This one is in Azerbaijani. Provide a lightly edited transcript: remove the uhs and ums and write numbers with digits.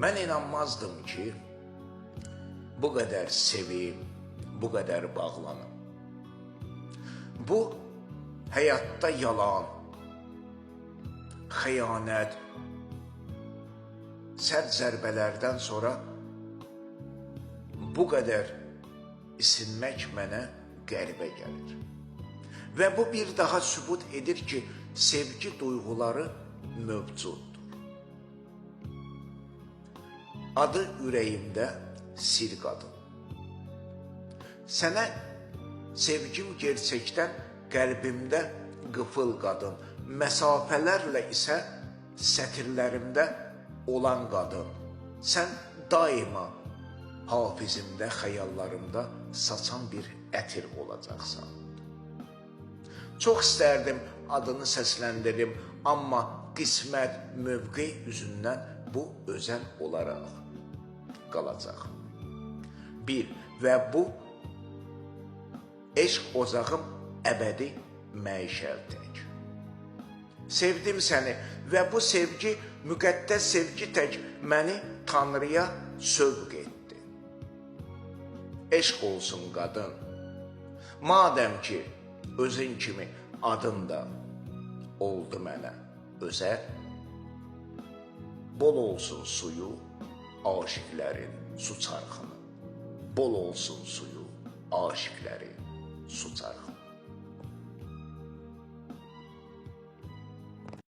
Mən inanmazdım ki, bu qədər sevim, bu qədər bağlanım. Bu, həyatda yalan, xəyanət, sərt zərbələrdən sonra bu qədər isinmək mənə qəribə gəlir. Və bu bir daha sübut edir ki, sevgi duyğuları mövcuddur. Adı ürəyimdə sir qadın. Sənə sevgim gerçəkdən qəlbimdə qıfıl qadın, məsafələrlə isə sətirlərimdə olan qadın. Sən daima hafizimdə, xəyallarımda saçan bir ətir olacaqsan. Çox istərdim adını səsləndirim, amma qismət, mövqe üzündən bu özəl olaraq qalacaq. Bir, və bu eşq ocağım əbədi məişəltək. Sevdim səni və bu sevgi, müqəddəs sevgi tək məni Tanrıya sövq etdi. Eşq olsun qadın, madəm ki, özün kimi adın da oldu mənə özəl, bol olsun suyu aşiqlərin su çarxını, bol olsun suyu aşiqlərin su çarxını.